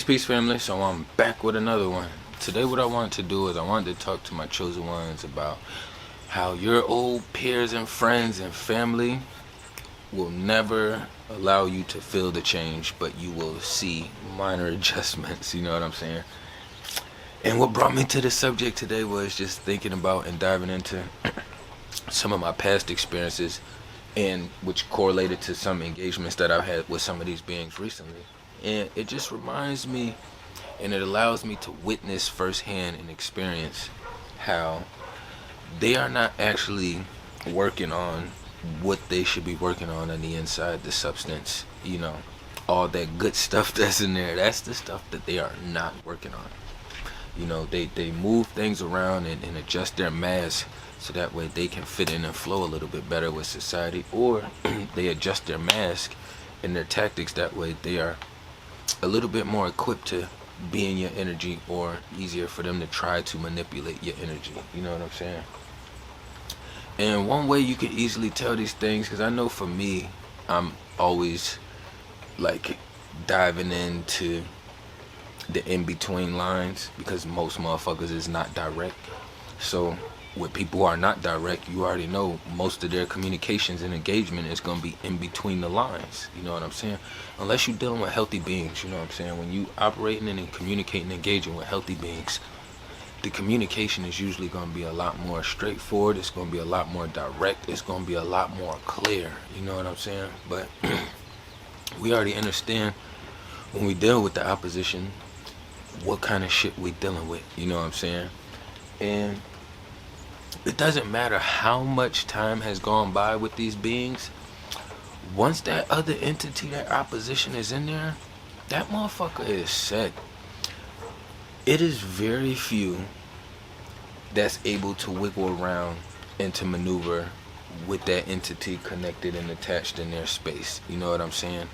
Peace, family. So I'm back with another one. Today, what I wanted to do is I wanted to talk to my chosen ones about how your old peers and friends and family will never allow you to feel the change, but you will see minor adjustments. You know what I'm saying? And what brought me to this subject today was just thinking about and diving into some of my past experiences, and which correlated to some engagements that I've had with some of these beings recently. And it just reminds me, and it allows me to witness firsthand and experience how they are not actually working on what they should be working on the inside, the substance, all that good stuff that's in there. That's the stuff that they are not working on. They move things around and adjust their mask so that way they can fit in and flow a little bit better with society, or they adjust their mask and their tactics that way they are a little bit more equipped to be in your energy, or easier for them to try to manipulate your energy. You know what I'm saying? And one way you can easily tell these things, because I know for me, I'm always like diving into the in-between lines, because most motherfuckers is not direct. So with people who are not direct, you already know most of their communications and engagement is going to be in between the lines. You know what I'm saying? Unless you're dealing with healthy beings, you know what I'm saying? When you operating and communicating and engaging with healthy beings, the communication is usually going to be a lot more straightforward. It's going to be a lot more direct. It's going to be a lot more clear. You know what I'm saying? But we already understand when we deal with the opposition what kind of shit we dealing with. You know what I'm saying? And it doesn't matter how much time has gone by with these beings. Once that other entity, that opposition is in there, that motherfucker is set. It is very few that's able to wiggle around and to maneuver with that entity connected and attached in their space. You know what I'm saying?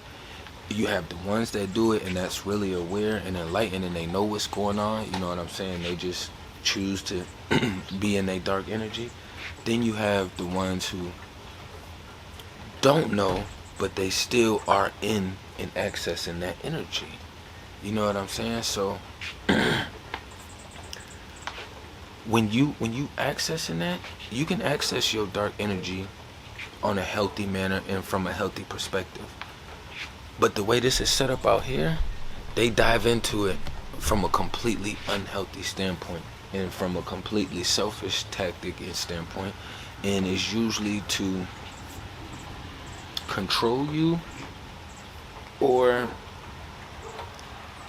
You have the ones that do it and that's really aware and enlightened and they know what's going on. You know what I'm saying? They just choose to be in their dark energy. Then you have the ones who don't know, but they still are in and accessing that energy. You know what I'm saying? So when you accessing that, you can access your dark energy on a healthy manner and from a healthy perspective. But the way this is set up out here, they dive into it from a completely unhealthy standpoint and from a completely selfish tactic and standpoint, and is usually to control you or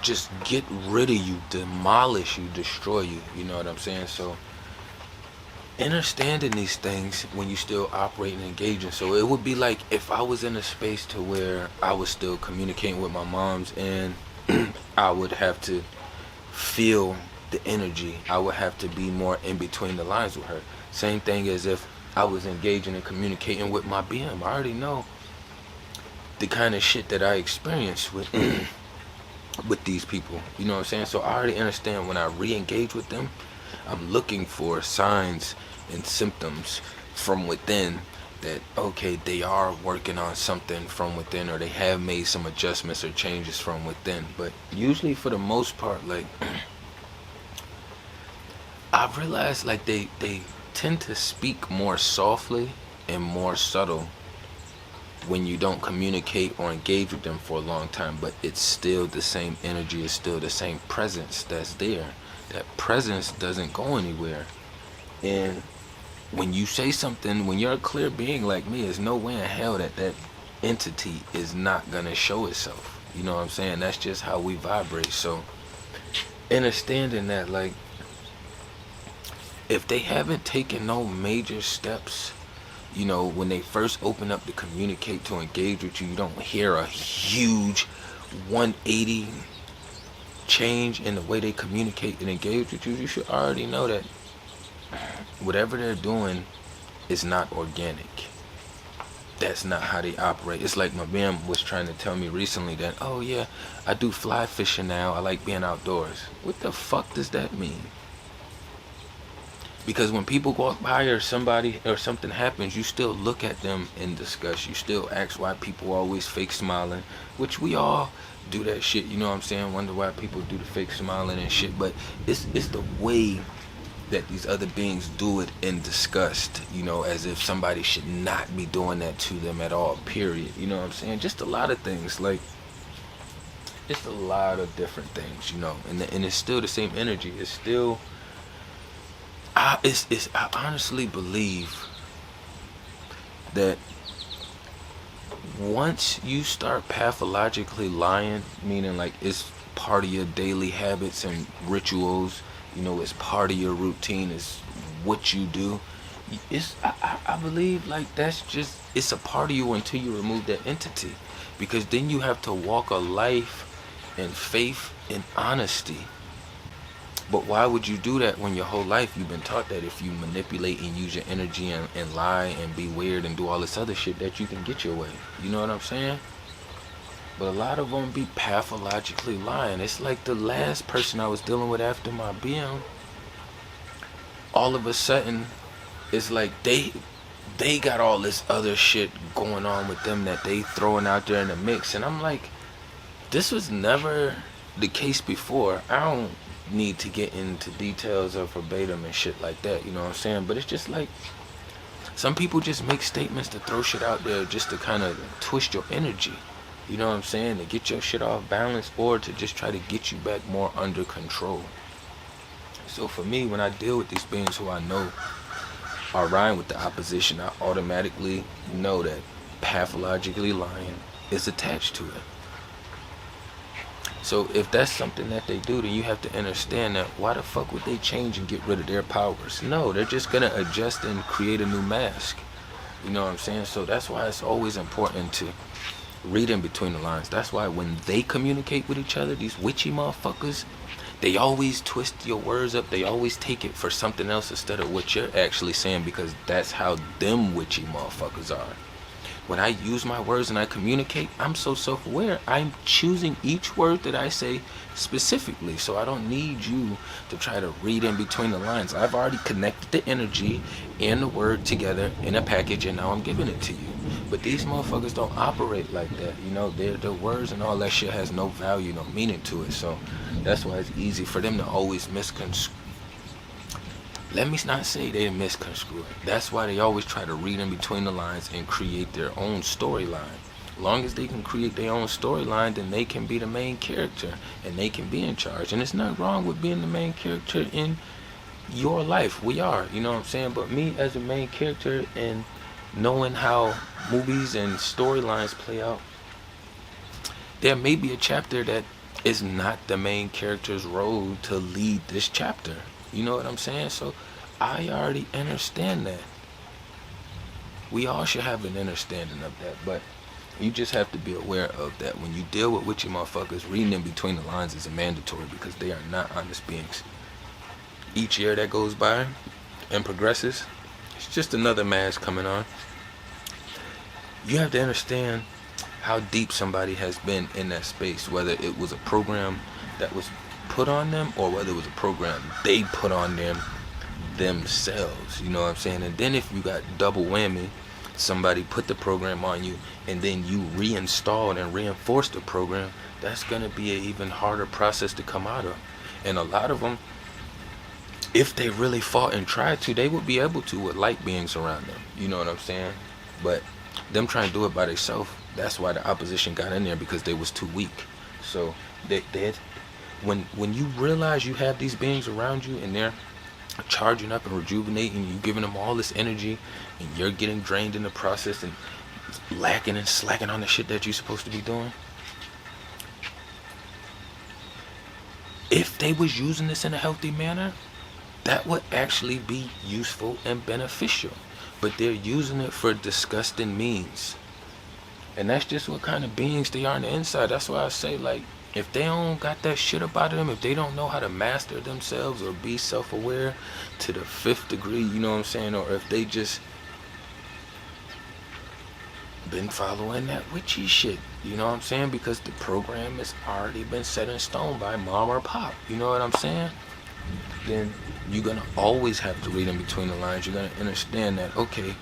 just get rid of you, demolish you, destroy you. You know what I'm saying? So understanding these things when you still operate and engaging. So it would be like if I was in a space to where I was still communicating with my moms, and I would have to feel the energy. I would have to be more in between the lines with her. Same thing as if I was engaging and communicating with my BM. I already know the kind of shit that I experience with with these people. You know what I'm saying? So I already understand when I re-engage with them, I'm looking for signs and symptoms from within that, okay, they are working on something from within, or they have made some adjustments or changes from within. But usually for the most part, like I've realized like they tend to speak more softly and more subtle when you don't communicate or engage with them for a long time, but it's still the same energy, it's still the same presence that's there. That presence doesn't go anywhere. And when you say something, when you're a clear being like me, there's no way in hell that entity is not gonna show itself. You know what I'm saying? That's just how we vibrate. So understanding that, like, if they haven't taken no major steps, when they first open up to communicate, to engage with you, you don't hear a huge 180 change in the way they communicate and engage with you, you should already know that whatever they're doing is not organic. That's not how they operate. It's like my man was trying to tell me recently that, oh yeah, I do fly fishing now, I like being outdoors. What the fuck does that mean? Because when people walk by or somebody or something happens, you still look at them in disgust. You still ask why people always fake smiling, which we all do that shit, you know what I'm saying? Wonder why people do the fake smiling and shit. But it's the way that these other beings do it in disgust, you know, as if somebody should not be doing that to them at all, period. You know what I'm saying? Just a lot of things, like, it's a lot of different things, you know, and it's still the same energy. It's still, I honestly believe that once you start pathologically lying, meaning like it's part of your daily habits and rituals, you know, it's part of your routine, it's what you do, I believe like that's just, it's a part of you until you remove that entity. Because then you have to walk a life in faith and honesty. But why would you do that when your whole life you've been taught that if you manipulate and use your energy and lie and be weird and do all this other shit that you can get your way? You know what I'm saying? But a lot of them be pathologically lying. It's like the last person I was dealing with after my BM. All of a sudden, it's like they got all this other shit going on with them that they throwing out there in the mix. And I'm like, this was never the case before. I don't need to get into details of verbatim and shit like that, you know what I'm saying? But it's just like, some people just make statements to throw shit out there just to kind of twist your energy, you know what I'm saying, to get your shit off balance or to just try to get you back more under control. So for me, when I deal with these beings who I know are riding with the opposition, I automatically know that pathologically lying is attached to it. So if that's something that they do, then you have to understand that why the fuck would they change and get rid of their powers? No, they're just gonna adjust and create a new mask. You know what I'm saying? So that's why it's always important to read in between the lines. That's why when they communicate with each other, these witchy motherfuckers, they always twist your words up. They always take it for something else instead of what you're actually saying, because that's how them witchy motherfuckers are. When I use my words and I communicate, I'm so self-aware. I'm choosing each word that I say specifically. So I don't need you to try to read in between the lines. I've already connected the energy and the word together in a package, and now I'm giving it to you. But these motherfuckers don't operate like that. You know, their words and all that shit has no value, no meaning to it. So that's why it's easy for them to always misconstrue. Let me not say they misconstrue it. That's why they always try to read in between the lines and create their own storyline. As long as they can create their own storyline, then they can be the main character and they can be in charge. And it's not wrong with being the main character in your life. We are, you know what I'm saying? But me as a main character and knowing how movies and storylines play out, there may be a chapter that is not the main character's role to lead this chapter. You know what I'm saying? So I already understand that. We all should have an understanding of that, but you just have to be aware of that. When you deal with witchy motherfuckers, reading in between the lines is a mandatory, because they are not honest beings. Each year that goes by and progresses, it's just another mask coming on. You have to understand how deep somebody has been in that space, whether it was a program that was put on them or whether it was a program they put on them themselves, you know what I'm saying? And then if you got double whammy, somebody put the program on you and then you reinstalled and reinforced the program, that's gonna be an even harder process to come out of. And a lot of them, if they really fought and tried to, they would be able to with light beings around them, you know what I'm saying? But them trying to do it by themselves, that's why the opposition got in there, because they was too weak. So they when you realize you have these beings around you and they're charging up and rejuvenating, you giving them all this energy and you're getting drained in the process and lacking and slacking on the shit that you're supposed to be doing, if they was using this in a healthy manner, that would actually be useful and beneficial. But they're using it for disgusting means. And that's just what kind of beings they are on the inside. That's why I say, like, if they don't got that shit about them, if they don't know how to master themselves or be self-aware to the 5th degree, you know what I'm saying? Or if they just been following that witchy shit, you know what I'm saying? Because the program has already been set in stone by mom or pop, you know what I'm saying? then you're gonna always have to read in between the lines. You're gonna understand that, okay,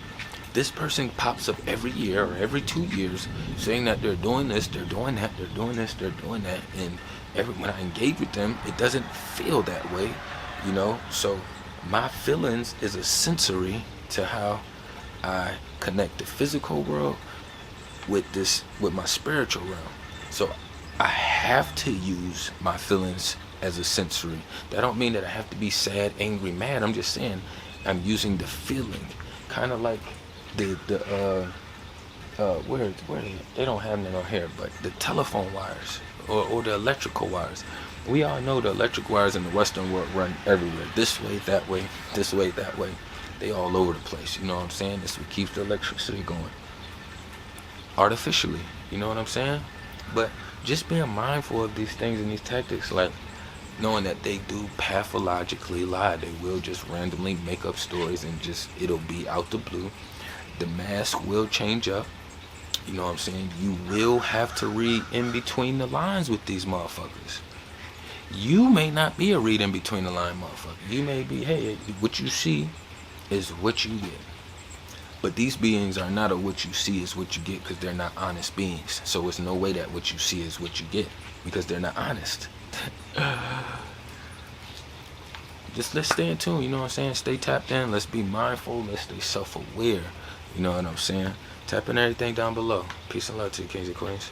this person pops up every year or every 2 years saying that they're doing this, they're doing that, they're doing this, they're doing that, and when I engage with them, it doesn't feel that way, you know. So my feelings is a sensory to how I connect the physical world with my spiritual realm. So I have to use my feelings as a sensory. That don't mean that I have to be sad, angry, mad. I'm just saying I'm using the feeling, kind of like where they don't have it on here, but the telephone wires or the electrical wires. We all know the electric wires in the Western world run everywhere. This way, that way, this way, that way. They all over the place. You know what I'm saying? This what keeps the electricity going. Artificially, you know what I'm saying? But just being mindful of these things and these tactics, like knowing that they do pathologically lie. They will just randomly make up stories and just, it'll be out the blue. The mask will change up. You know what I'm saying? You will have to read in between the lines with these motherfuckers. You may not be a read in between the line motherfucker. You may be, hey, what you see is what you get. But these beings are not a what you see is what you get, because they're not honest beings. So it's no way that what you see is what you get, because they're not honest. Just let's stay in tune, you know what I'm saying? Stay tapped in, let's be mindful, let's stay self-aware, you know what I'm saying? Tap in everything down below. Peace and love to you, kings and queens.